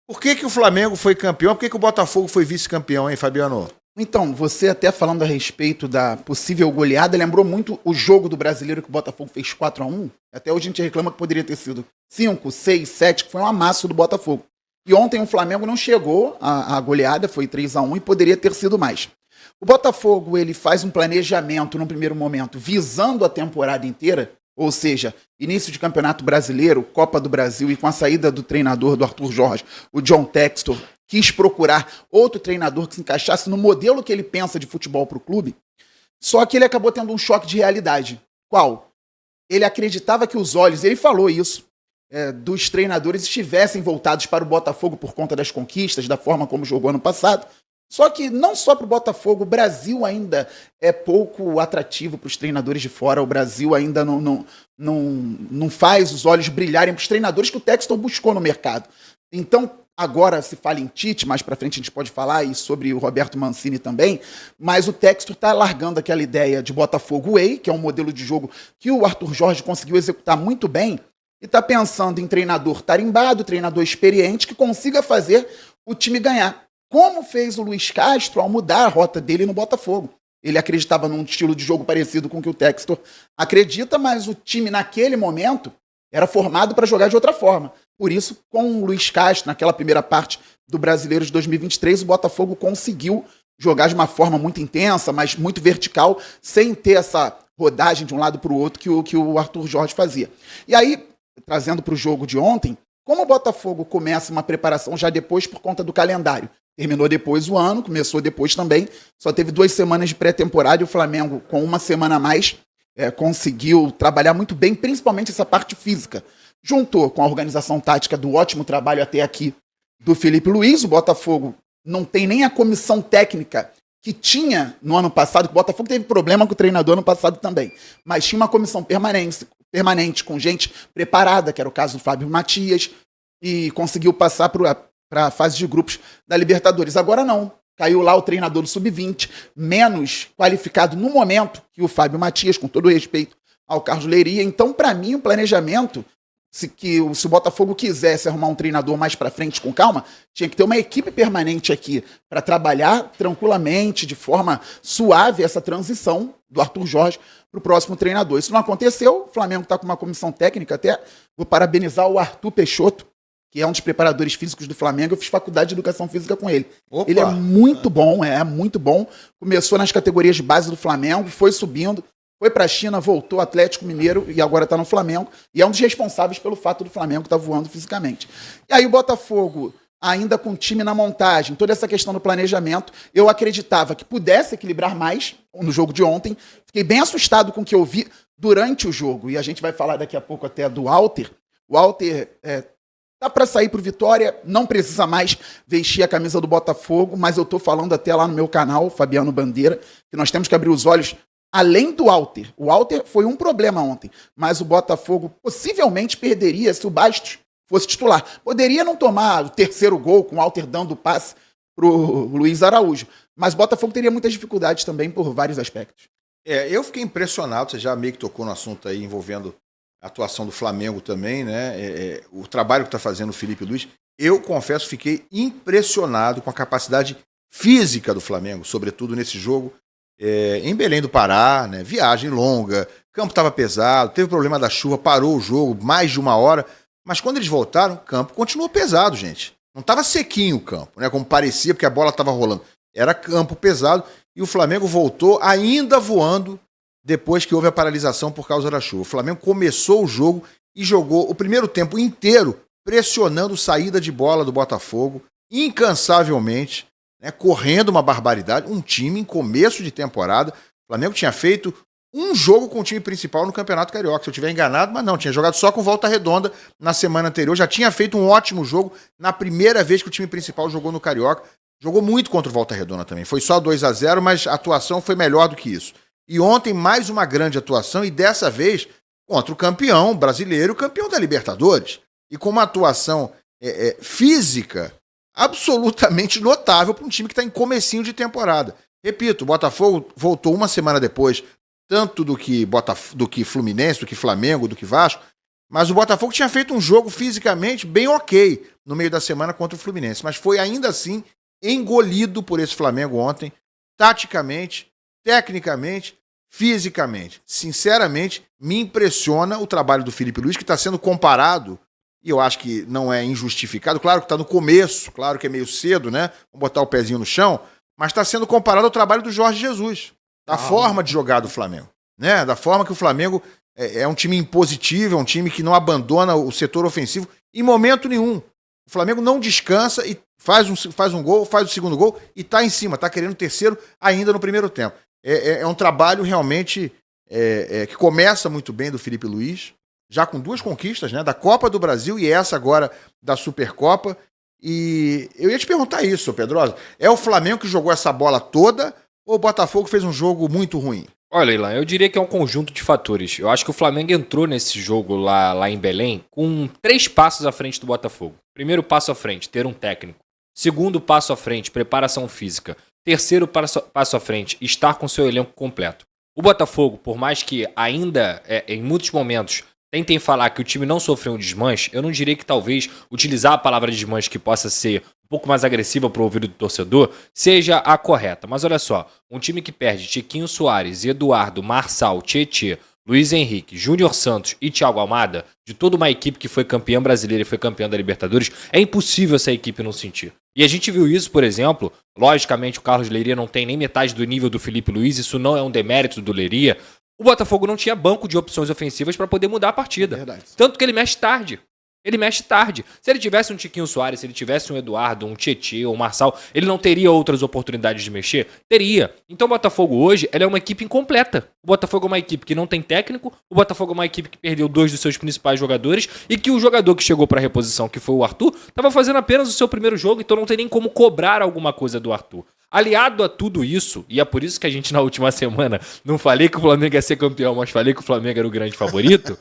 Por que o Flamengo foi campeão? Por que o Botafogo foi vice-campeão, hein, Fabiano? Então, você até falando a respeito da possível goleada, lembrou muito o jogo do Brasileiro que o Botafogo fez 4-1. Até hoje a gente reclama que poderia ter sido 5, 6, 7, que foi um amasso do Botafogo. E ontem o Flamengo não chegou à goleada, foi 3-1 e poderia ter sido mais. O Botafogo ele faz um planejamento no primeiro momento visando a temporada inteira, ou seja, início de Campeonato Brasileiro, Copa do Brasil, e com a saída do treinador do Arthur Jorge, o John Textor, quis procurar outro treinador que se encaixasse no modelo que ele pensa de futebol para o clube, só que ele acabou tendo um choque de realidade. Qual? Ele acreditava que os olhos, ele falou isso, dos treinadores estivessem voltados para o Botafogo por conta das conquistas, da forma como jogou ano passado. Só que não só para o Botafogo, o Brasil ainda é pouco atrativo para os treinadores de fora. O Brasil ainda não faz os olhos brilharem para os treinadores que o Textor buscou no mercado. Então, agora se fala em Tite, mais para frente a gente pode falar, e sobre o Roberto Mancini também, mas o Textor está largando aquela ideia de Botafogo Way, que é um modelo de jogo que o Arthur Jorge conseguiu executar muito bem, e está pensando em treinador tarimbado, treinador experiente, que consiga fazer o time ganhar. Como fez o Luiz Castro ao mudar a rota dele no Botafogo. Ele acreditava num estilo de jogo parecido com o que o Textor acredita, mas o time naquele momento era formado para jogar de outra forma. Por isso, com o Luiz Castro, naquela primeira parte do Brasileiro de 2023, o Botafogo conseguiu jogar de uma forma muito intensa, mas muito vertical, sem ter essa rodagem de um lado para o outro que o Arthur Jorge fazia. E aí, trazendo para o jogo de ontem, como o Botafogo começa uma preparação já depois por conta do calendário, terminou depois o ano, começou depois também, só teve 2 semanas de pré-temporada e o Flamengo, com uma semana a mais, conseguiu trabalhar muito bem, principalmente essa parte física. Juntou com a organização tática do ótimo trabalho até aqui do Felipe Luiz, o Botafogo não tem nem a comissão técnica que tinha no ano passado, que o Botafogo teve problema com o treinador no passado também, mas tinha uma comissão permanente com gente preparada, que era o caso do Fábio Matias, e conseguiu passar para a fase de grupos da Libertadores. Agora não. Caiu lá o treinador do Sub-20, menos qualificado no momento que o Fábio Matias, com todo o respeito ao Carlos Leiria. Então, para mim, o planejamento, se o Botafogo quisesse arrumar um treinador mais para frente com calma, tinha que ter uma equipe permanente aqui para trabalhar tranquilamente, de forma suave, essa transição do Arthur Jorge para o próximo treinador. Isso não aconteceu, o Flamengo está com uma comissão técnica, até vou parabenizar o Arthur Peixoto, que é um dos preparadores físicos do Flamengo. Eu fiz faculdade de Educação Física com ele. Opa. Ele é muito bom. Começou nas categorias de base do Flamengo, foi subindo, foi para a China, voltou ao Atlético Mineiro e agora está no Flamengo. E é um dos responsáveis pelo fato do Flamengo estar voando fisicamente. E aí o Botafogo, ainda com o time na montagem, toda essa questão do planejamento, eu acreditava que pudesse equilibrar mais no jogo de ontem. Fiquei bem assustado com o que eu vi durante o jogo. E a gente vai falar daqui a pouco até do Walter. O Walter tá para sair pro Vitória, não precisa mais vestir a camisa do Botafogo, mas eu tô falando até lá no meu canal, Fabiano Bandeira, que nós temos que abrir os olhos além do Walter. O Walter foi um problema ontem, mas o Botafogo possivelmente perderia se o Bastos fosse titular. Poderia não tomar o terceiro gol com o Walter dando o passe pro Luiz Araújo, mas o Botafogo teria muitas dificuldades também por vários aspectos. Eu fiquei impressionado, você já meio que tocou no assunto aí envolvendo a atuação do Flamengo também, né? O trabalho que está fazendo o Felipe Luiz. Eu, confesso, fiquei impressionado com a capacidade física do Flamengo, sobretudo nesse jogo em Belém do Pará, né? Viagem longa, campo estava pesado, teve problema da chuva, parou o jogo mais de 1 hora, mas quando eles voltaram, o campo continuou pesado, gente. Não estava sequinho o campo, né? Como parecia, porque a bola estava rolando. Era campo pesado e o Flamengo voltou ainda voando depois que houve a paralisação por causa da chuva. O Flamengo começou o jogo e jogou o primeiro tempo inteiro pressionando saída de bola do Botafogo, incansavelmente, né, correndo uma barbaridade. Um time em começo de temporada. O Flamengo tinha feito um jogo com o time principal no Campeonato Carioca. Se eu estiver enganado, mas não, tinha jogado só com Volta Redonda na semana anterior. Já tinha feito um ótimo jogo na primeira vez que o time principal jogou no Carioca. Jogou muito contra o Volta Redonda também. Foi só 2-0, mas a atuação foi melhor do que isso. E ontem, mais uma grande atuação, e dessa vez contra o campeão brasileiro, campeão da Libertadores. E com uma atuação física absolutamente notável para um time que está em comecinho de temporada. Repito, o Botafogo voltou 1 semana depois, tanto do que Fluminense, do que Flamengo, do que Vasco, Mas o Botafogo tinha feito um jogo fisicamente bem ok no meio da semana contra o Fluminense. Mas foi ainda assim engolido por esse Flamengo ontem, taticamente, tecnicamente, fisicamente. Sinceramente, me impressiona o trabalho do Filipe Luís, que está sendo comparado, e eu acho que não é injustificado, claro que está no começo, claro que é meio cedo, né? Vamos botar o pezinho no chão, mas está sendo comparado ao trabalho do Jorge Jesus, da forma de jogar do Flamengo, né? Da forma que o Flamengo é um time impositivo, é um time que não abandona o setor ofensivo em momento nenhum. O Flamengo não descansa e faz um gol, faz o segundo gol e está em cima, está querendo o terceiro ainda no primeiro tempo. É um trabalho realmente que começa muito bem do Filipe Luís, já com 2 conquistas, né, da Copa do Brasil e essa agora da Supercopa. E eu ia te perguntar isso, Pedrosa. É o Flamengo que jogou essa bola toda ou o Botafogo fez um jogo muito ruim? Olha, Ilan, eu diria que é um conjunto de fatores. Eu acho que o Flamengo entrou nesse jogo lá em Belém com 3 passos à frente do Botafogo. Primeiro passo à frente, ter um técnico. Segundo passo à frente, preparação física. Terceiro passo à frente, estar com seu elenco completo. O Botafogo, por mais que ainda, em muitos momentos, tentem falar que o time não sofreu um desmanche, eu não diria que talvez utilizar a palavra desmanche, que possa ser um pouco mais agressiva para o ouvido do torcedor, seja a correta. Mas olha só, um time que perde Tiquinho Soares, Eduardo, Marçal, Tietê, Luiz Henrique, Júnior Santos e Thiago Almada, de toda uma equipe que foi campeã brasileira e foi campeã da Libertadores, é impossível essa equipe não sentir. E a gente viu isso, por exemplo, logicamente o Carlos Leiria não tem nem metade do nível do Filipe Luís, isso não é um demérito do Leiria. O Botafogo não tinha banco de opções ofensivas para poder mudar a partida. Tanto que ele mexe tarde. Ele mexe tarde. Se ele tivesse um Tiquinho Soares, se ele tivesse um Eduardo, um Tietê ou um Marçal, ele não teria outras oportunidades de mexer? Teria. Então o Botafogo hoje ele é uma equipe incompleta. O Botafogo é uma equipe que não tem técnico, o Botafogo é uma equipe que perdeu 2 dos seus principais jogadores e que o jogador que chegou para a reposição, que foi o Arthur, estava fazendo apenas o seu primeiro jogo, então não tem nem como cobrar alguma coisa do Arthur. Aliado a tudo isso, e é por isso que a gente na última semana não falei que o Flamengo ia ser campeão, mas falei que o Flamengo era o grande favorito,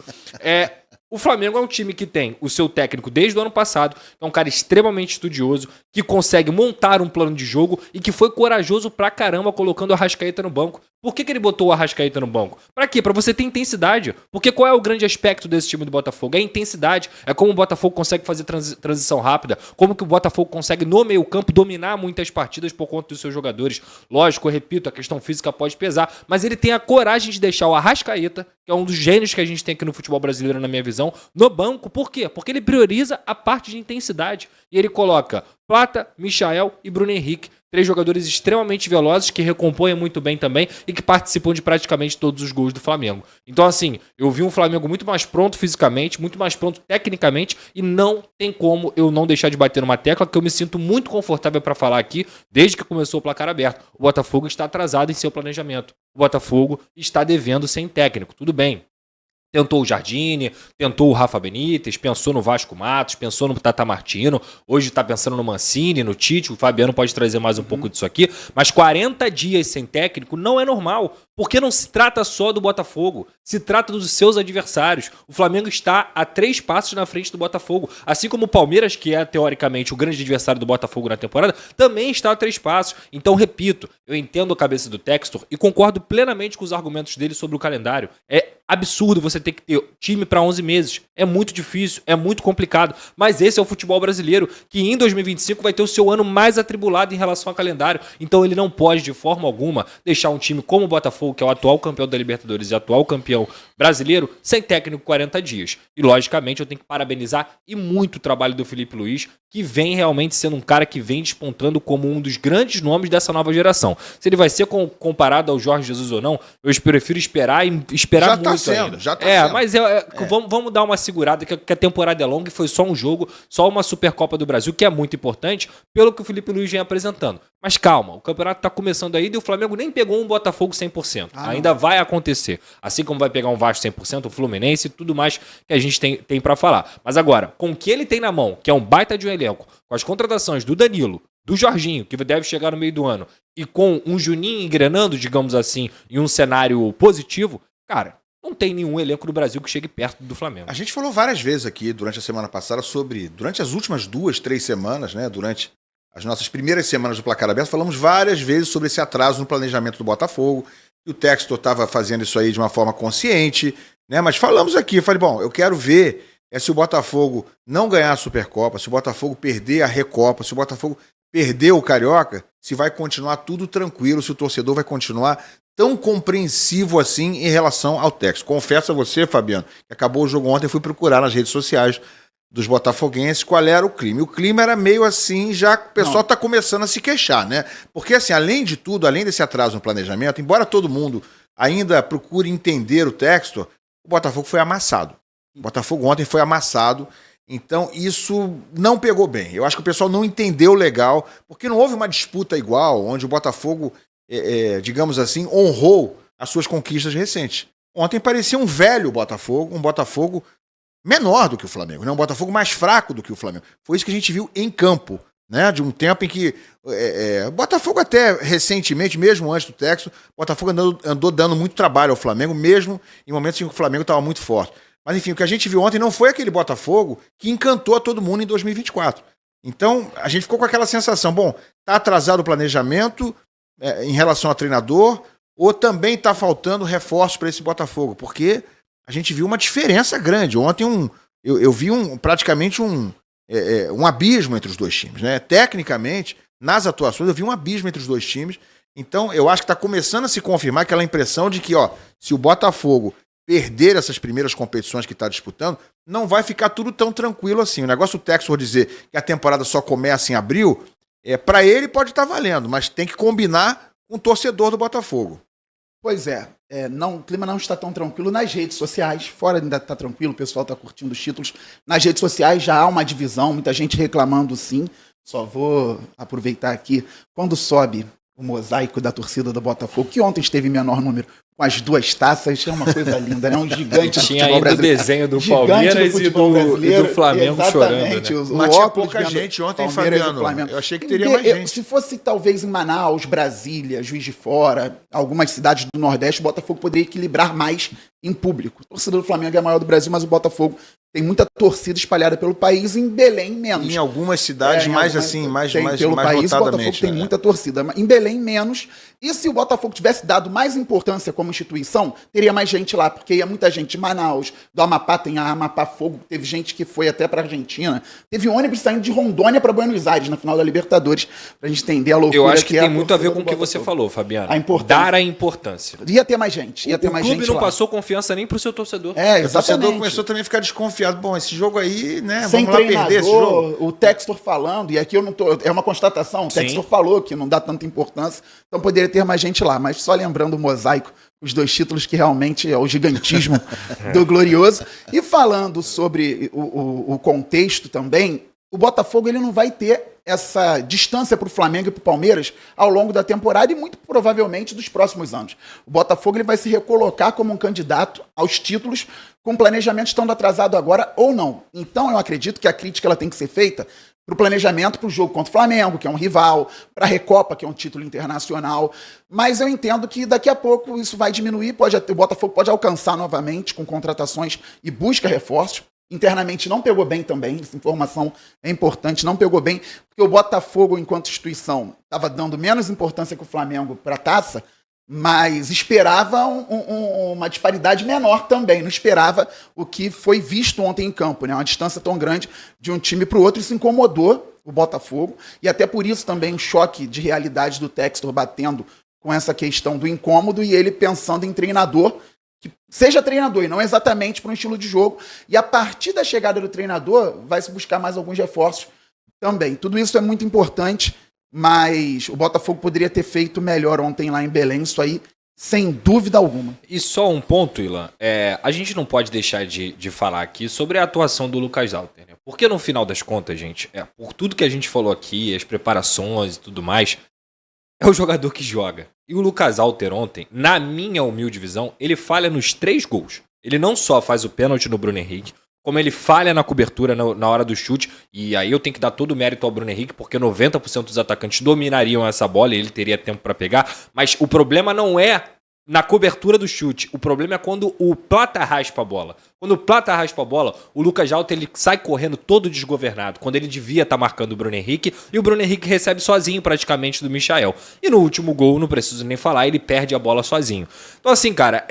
o Flamengo é um time que tem o seu técnico desde o ano passado, é um cara extremamente estudioso, que consegue montar um plano de jogo e que foi corajoso pra caramba colocando o Arrascaeta no banco. Por que ele botou o Arrascaeta no banco? Pra quê? Pra você ter intensidade. Porque qual é o grande aspecto desse time do Botafogo? É a intensidade. É como o Botafogo consegue fazer transição rápida, como que o Botafogo consegue no meio campo dominar muitas partidas por conta dos seus jogadores. Lógico, eu repito, a questão física pode pesar, mas ele tem a coragem de deixar o Arrascaeta, que é um dos gênios que a gente tem aqui no futebol brasileiro, na minha visão, no banco. Por quê? Porque ele prioriza a parte de intensidade. E ele coloca Plata, Michael e Bruno Henrique, 3 jogadores extremamente velozes que recompõem muito bem também e que participam de praticamente todos os gols do Flamengo. Então, assim, eu vi um Flamengo muito mais pronto fisicamente, muito mais pronto tecnicamente e não tem como eu não deixar de bater numa tecla que eu me sinto muito confortável para falar aqui desde que começou o placar aberto. O Botafogo está atrasado em seu planejamento. O Botafogo está devendo sem técnico. Tudo bem. Tentou o Jardine, tentou o Rafa Benítez, pensou no Vasco Matos, pensou no Tata Martino, hoje está pensando no Mancini, no Tite, o Fabiano pode trazer mais um pouco disso aqui, mas 40 dias sem técnico não é normal, porque não se trata só do Botafogo, se trata dos seus adversários. O Flamengo está a 3 passos na frente do Botafogo, assim como o Palmeiras, que é teoricamente o grande adversário do Botafogo na temporada, também está a 3 passos. Então, repito, eu entendo a cabeça do Textor e concordo plenamente com os argumentos dele sobre o calendário. É absurdo você ter que ter time para 11 meses. É muito difícil, é muito complicado. Mas esse é o futebol brasileiro, que em 2025 vai ter o seu ano mais atribulado em relação ao calendário. Então ele não pode, de forma alguma, deixar um time como o Botafogo, que é o atual campeão da Libertadores e atual campeão brasileiro, sem técnico 40 dias. E, logicamente, eu tenho que parabenizar e muito o trabalho do Filipe Luís, que vem realmente sendo um cara que vem despontando como um dos grandes nomes dessa nova geração. Se ele vai ser comparado ao Jorge Jesus ou não, eu prefiro esperar muito ainda. Já tá sendo. Mas vamos dar uma segurada, que a temporada é longa e foi só um jogo, só uma Supercopa do Brasil, que é muito importante, pelo que o Filipe Luís vem apresentando. Mas calma, o campeonato tá começando ainda e o Flamengo nem pegou um Botafogo 100%. Ainda vai acontecer. Assim como vai pegar um Vasco 100%, o Fluminense e tudo mais que a gente tem para falar. Mas agora, com o que ele tem na mão, que é um baita de um elenco, com as contratações do Danilo, do Jorginho, que deve chegar no meio do ano, e com um Juninho engrenando, digamos assim, em um cenário positivo, cara, não tem nenhum elenco do Brasil que chegue perto do Flamengo. A gente falou várias vezes aqui durante a semana passada durante as últimas 2, 3 semanas, né, durante as nossas primeiras semanas do Placar Aberto, falamos várias vezes sobre esse atraso no planejamento do Botafogo, e o Textor estava fazendo isso aí de uma forma consciente, né? Mas falamos aqui, eu falei, bom, eu quero ver se o Botafogo não ganhar a Supercopa, se o Botafogo perder a Recopa, se o Botafogo perder o Carioca, se vai continuar tudo tranquilo, se o torcedor vai continuar tão compreensivo assim em relação ao texto. Confesso a você, Fabiano, que acabou o jogo ontem, eu fui procurar nas redes sociais dos botafoguenses qual era o clima. E o clima era meio assim, já o pessoal está começando a se queixar, né? Porque assim, além de tudo, além desse atraso no planejamento, embora todo mundo ainda procure entender o texto, o Botafogo foi amassado. O Botafogo ontem foi amassado, então isso não pegou bem. Eu acho que o pessoal não entendeu legal, porque não houve uma disputa igual, onde o Botafogo, digamos assim, honrou as suas conquistas recentes. Ontem parecia um velho Botafogo, um Botafogo menor do que o Flamengo, né? Um Botafogo mais fraco do que o Flamengo. Foi isso que a gente viu em campo, né? De um tempo em que o Botafogo até recentemente, mesmo antes do texto, o Botafogo andou dando muito trabalho ao Flamengo, mesmo em momentos em que o Flamengo estava muito forte. Mas enfim, o que a gente viu ontem não foi aquele Botafogo que encantou a todo mundo em 2024. Então, a gente ficou com aquela sensação, bom, está atrasado o planejamento em relação ao treinador, ou também está faltando reforços para esse Botafogo, porque a gente viu uma diferença grande. Ontem eu vi praticamente um abismo entre os dois times, né? Tecnicamente, nas atuações, eu vi um abismo entre os dois times. Então, eu acho que está começando a se confirmar aquela impressão de que, se o Botafogo perder essas primeiras competições que está disputando, não vai ficar tudo tão tranquilo assim. O negócio do Textor dizer que a temporada só começa em abril, para ele pode estar valendo, mas tem que combinar com o torcedor do Botafogo. Pois é, o clima não está tão tranquilo nas redes sociais, fora ainda está tranquilo, o pessoal está curtindo os títulos. Nas redes sociais já há uma divisão, muita gente reclamando sim. Só vou aproveitar aqui, quando sobe o mosaico da torcida do Botafogo, que ontem esteve em menor número, com as 2 taças, é uma coisa linda, né? Um gigante do futebol brasileiro. Tinha aí o desenho do Palmeiras e do Flamengo chorando, né? Mas tinha pouca gente ontem, Fabiano. Eu achei que teria mais gente. Se fosse talvez em Manaus, Brasília, Juiz de Fora, algumas cidades do Nordeste, o Botafogo poderia equilibrar mais em público. A torcida do Flamengo é a maior do Brasil, mas o Botafogo tem muita torcida espalhada pelo país, em Belém menos. Em algumas cidades mais pelo país, o Botafogo tem muita torcida. Em Belém menos. E se o Botafogo tivesse dado mais importância como instituição, teria mais gente lá, porque ia muita gente de Manaus, do Amapá, tem a Amapá Fogo, teve gente que foi até para Argentina, teve ônibus saindo de Rondônia para Buenos Aires na final da Libertadores, pra gente entender a loucura. Eu acho que tem muito a ver com o que você falou, Fabiano. Dar a importância. Ia ter mais gente, o clube não passou confiança nem pro seu torcedor. Exatamente. O torcedor começou também a ficar desconfiado. Bom, esse jogo aí, né, sem vamos lá perder esse jogo. O Textor falando, e aqui eu não tô, é uma constatação, o Textor falou que não dá tanta importância, então poderia ter mais gente lá, mas só lembrando o mosaico, os 2 títulos que realmente é o gigantismo do Glorioso. E falando sobre o contexto também, o Botafogo ele não vai ter essa distância para o Flamengo e para o Palmeiras ao longo da temporada e muito provavelmente dos próximos anos. O Botafogo ele vai se recolocar como um candidato aos títulos com planejamento estando atrasado agora ou não. Então eu acredito que a crítica ela tem que ser feita para o planejamento para o jogo contra o Flamengo, que é um rival, para a Recopa, que é um título internacional. Mas eu entendo que daqui a pouco isso vai diminuir, o Botafogo pode alcançar novamente com contratações e busca reforços. Internamente não pegou bem também, essa informação é importante, não pegou bem, porque o Botafogo, enquanto instituição, estava dando menos importância que o Flamengo para a taça, mas esperava uma disparidade menor também, não esperava o que foi visto ontem em campo, né? Uma distância tão grande de um time para o outro, isso incomodou o Botafogo, e até por isso também o choque de realidade do Textor batendo com essa questão do incômodo e ele pensando em treinador, que seja treinador e não exatamente para um estilo de jogo, e a partir da chegada do treinador vai se buscar mais alguns reforços também. Tudo isso é muito importante, mas o Botafogo poderia ter feito melhor ontem lá em Belém, isso aí sem dúvida alguma. E só um ponto, Ilan, a gente não pode deixar de falar aqui sobre a atuação do Lucas Alter, né? Porque no final das contas, gente, por tudo que a gente falou aqui, as preparações e tudo mais, é o jogador que joga. E o Lucas Alter ontem, na minha humilde visão, ele falha nos 3 gols. Ele não só faz o pênalti no Bruno Henrique, como ele falha na cobertura na hora do chute. E aí eu tenho que dar todo o mérito ao Bruno Henrique, porque 90% dos atacantes dominariam essa bola e ele teria tempo para pegar. Mas o problema não é na cobertura do chute. O problema é quando o Plata raspa a bola. Quando o Plata raspa a bola, o Lucas Alter ele sai correndo todo desgovernado, quando ele devia estar marcando o Bruno Henrique, e o Bruno Henrique recebe sozinho praticamente do Michael. E no último gol, não preciso nem falar, ele perde a bola sozinho. Então assim, cara,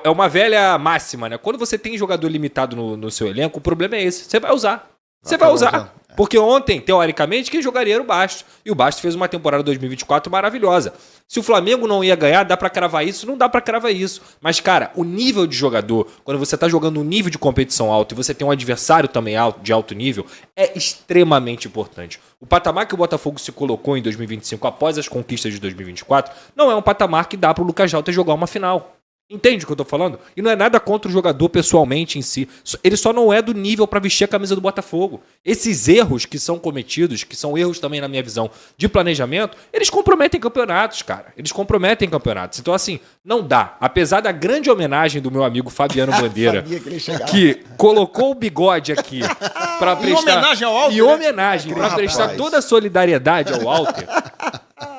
É uma velha máxima, né? Quando você tem jogador limitado no seu elenco, o problema é esse. Você vai usar. Você vai usar. Porque ontem, teoricamente, quem jogaria era o Bastos. E o Bastos fez uma temporada 2024 maravilhosa. Se o Flamengo não ia ganhar, dá pra cravar isso? Não dá pra cravar isso. Mas, cara, o nível de jogador, quando você tá jogando um nível de competição alto e você tem um adversário também de alto nível, é extremamente importante. O patamar que o Botafogo se colocou em 2025, após as conquistas de 2024, não é um patamar que dá pro Lucas Jalter jogar uma final. Entende o que eu tô falando? E não é nada contra o jogador pessoalmente em si. Ele só não é do nível pra vestir a camisa do Botafogo. Esses erros que são cometidos, que são erros também na minha visão de planejamento, eles comprometem campeonatos, cara. Eles comprometem campeonatos. Então, assim, não dá. Apesar da grande homenagem do meu amigo Fabiano Bandeira, que colocou o bigode aqui pra prestar... Em homenagem ao Walter. Em homenagem, pra prestar Rapaz. toda a solidariedade ao Walter.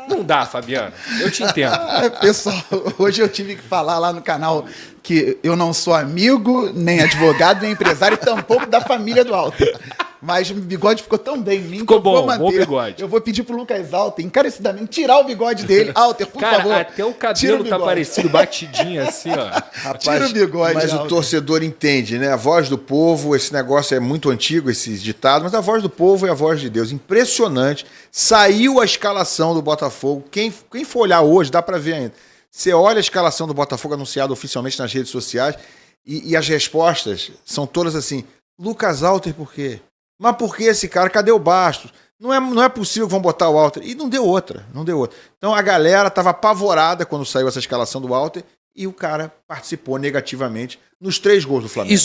Não dá, Fabiano. Eu te entendo. Pessoal, hoje eu tive que falar lá no canal que eu não sou amigo, nem advogado, nem empresário, e tampouco da família do Walter. Mas o bigode ficou tão bem em mim Ficou que eu vou bom, manter. bom bigode. Eu vou pedir pro Lucas Alter, encarecidamente, tirar o bigode dele. Alter, por Cara, favor. até o tira cabelo o tá bigode. parecido, batidinho assim, ó. Rapaz, Tira o bigode, mas o Alter. torcedor entende, né? A voz do povo, esse negócio é muito antigo, esses ditados, mas a voz do povo é a voz de Deus. Impressionante. Saiu a escalação do Botafogo. Quem for olhar hoje, dá pra ver ainda. Você olha a escalação do Botafogo anunciada oficialmente nas redes sociais e as respostas são todas assim: Lucas Alter por quê? Mas por que esse cara? Cadê o Bastos? Não é possível que vão botar o Walter. E não deu outra. Então a galera estava apavorada quando saiu essa escalação do Walter e o cara participou negativamente nos 3 gols do Flamengo.